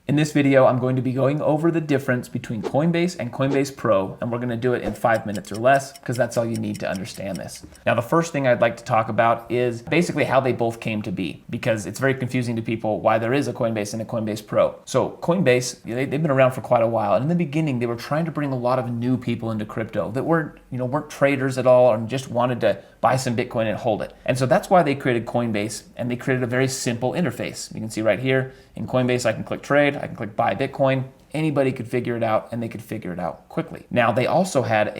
In this video, I'm going to be going over the difference between Coinbase and Coinbase Pro, and we're going to do it in 5 minutes or less because that's all you need to understand this. Now, the first thing I'd like to talk about is basically how they both came to be, because it's very confusing to people why there is a Coinbase and a Coinbase Pro. So Coinbase, they've been around for quite a while, and in the beginning, they were trying to bring a lot of new people into crypto that weren't traders at all and just wanted to buy some Bitcoin and hold it. And so that's why they created Coinbase, and they created a very simple interface. You can see right here in Coinbase, I can click trade, I can click buy Bitcoin. Anybody could figure it out, and they could figure it out quickly. Now, they also had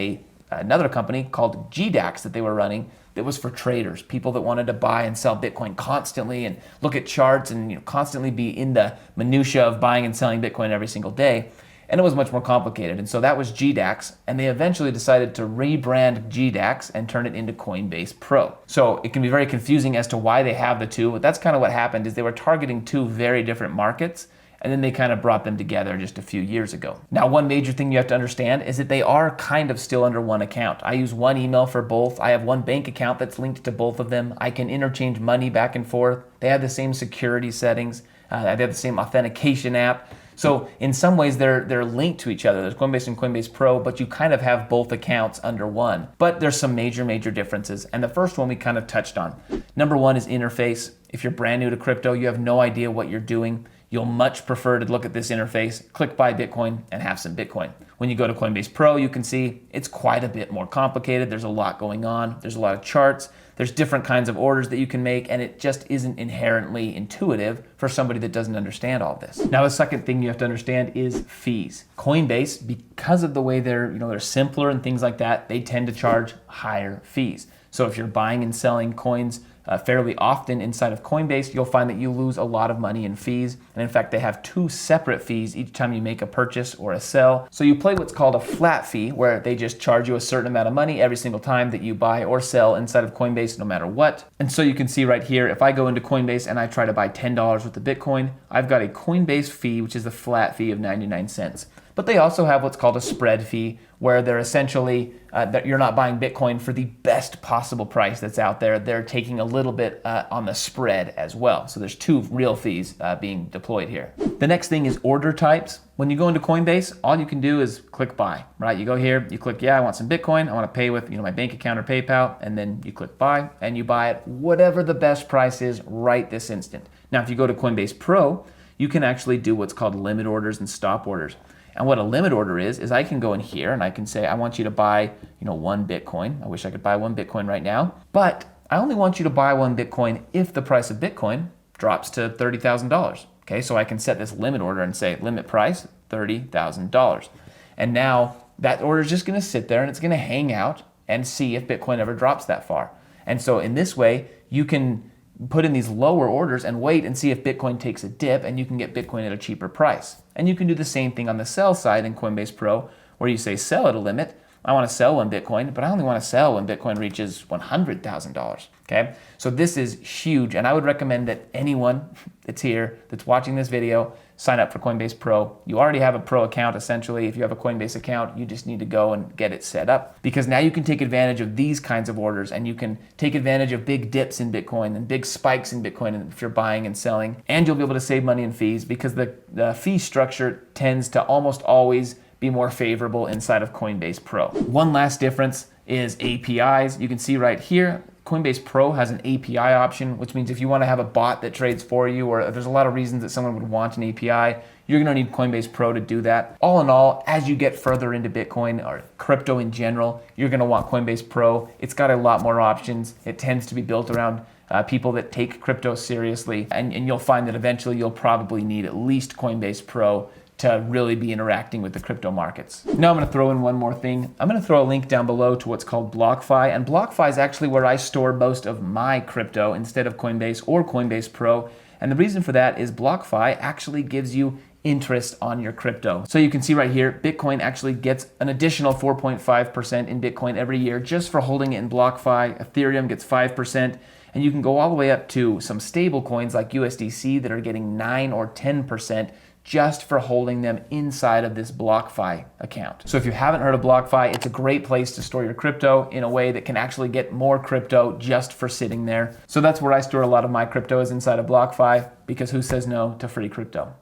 another company called GDAX that they were running that was for traders, people that wanted to buy and sell Bitcoin constantly and look at charts and constantly be in the minutia of buying and selling Bitcoin every single day. And it was much more complicated. And so that was GDAX, and they eventually decided to rebrand GDAX and turn it into Coinbase Pro. So it can be very confusing as to why they have the two, but that's kind of what happened. Is they were targeting two very different markets, and then they kind of brought them together just a few years ago. Now, one major thing you have to understand is that they are kind of still under one account. I use one email for both. I have one bank account that's linked to both of them. I can interchange money back and forth. They have the same security settings. They have the same authentication app. So in some ways, they're linked to each other. There's Coinbase and Coinbase Pro, but you kind of have both accounts under one. But there's some major differences. And the first one we kind of touched on. Number one is interface. If you're brand new to crypto, you have no idea what you're doing, you'll much prefer to look at this interface, click buy Bitcoin, and have some Bitcoin. When you go to Coinbase Pro, you can see it's quite a bit more complicated. There's a lot going on. There's a lot of charts. There's different kinds of orders that you can make, and it just isn't inherently intuitive for somebody that doesn't understand all this. Now, the second thing you have to understand is fees. Coinbase, because of the way they're simpler and things like that, they tend to charge higher fees. So if you're buying and selling coins fairly often inside of Coinbase, you'll find that you lose a lot of money in fees. And in fact, they have two separate fees each time you make a purchase or a sell. So you play what's called a flat fee, where they just charge you a certain amount of money every single time that you buy or sell inside of Coinbase, no matter what. And so you can see right here, if I go into Coinbase and I try to buy $10 worth of Bitcoin, I've got a Coinbase fee, which is a flat fee of 99 cents. But they also have what's called a spread fee, where they're essentially, that you're not buying Bitcoin for the best possible price that's out there. They're taking a little bit on the spread as well. So there's two real fees being deployed here. The next thing is order types. When you go into Coinbase, all you can do is click buy, right? You go here, you click, I want some Bitcoin. I want to pay with my bank account or PayPal, and then you click buy, and you buy it whatever the best price is right this instant. Now, if you go to Coinbase Pro, you can actually do what's called limit orders and stop orders. And what a limit order is I can go in here and I can say, I want you to buy, 1 Bitcoin. I wish I could buy 1 Bitcoin right now, but I only want you to buy 1 Bitcoin if the price of Bitcoin drops to $30,000. Okay, so I can set this limit order and say limit price, $30,000. And now that order is just gonna sit there and it's gonna hang out and see if Bitcoin ever drops that far. And so in this way, you can put in these lower orders and wait and see if Bitcoin takes a dip, and you can get Bitcoin at a cheaper price. And you can do the same thing on the sell side in Coinbase Pro, where you say sell at a limit. I want to sell 1 Bitcoin, but I only want to sell when Bitcoin reaches $100,000. Okay, so this is huge, and I would recommend that anyone that's here, that's watching this video, sign up for Coinbase Pro. You already have a Pro account, essentially. If you have a Coinbase account, you just need to go and get it set up, because now you can take advantage of these kinds of orders, and you can take advantage of big dips in Bitcoin and big spikes in Bitcoin if you're buying and selling, and you'll be able to save money in fees, because the fee structure tends to almost always be more favorable inside of Coinbase Pro. One last difference is APIs. You can see right here, Coinbase Pro has an API option, which means if you want to have a bot that trades for you, or there's a lot of reasons that someone would want an API, you're going to need Coinbase Pro to do that. All in all, as you get further into Bitcoin or crypto in general, you're going to want Coinbase Pro. It's got a lot more options. It tends to be built around people that take crypto seriously, and you'll find that eventually you'll probably need at least Coinbase Pro to really be interacting with the crypto markets. Now I'm gonna throw in one more thing. I'm gonna throw a link down below to what's called BlockFI, and BlockFi is actually where I store most of my crypto instead of Coinbase or Coinbase Pro. And the reason for that is BlockFi actually gives you interest on your crypto. So you can see right here, Bitcoin actually gets an additional 4.5% in Bitcoin every year just for holding it in BlockFi. Ethereum gets 5%. And you can go all the way up to some stable coins like USDC that are getting 9 or 10% just for holding them inside of this BlockFi account. So if you haven't heard of BlockFi, it's a great place to store your crypto in a way that can actually get more crypto just for sitting there. So that's where I store a lot of my crypto, is inside of BlockFi, because who says no to free crypto?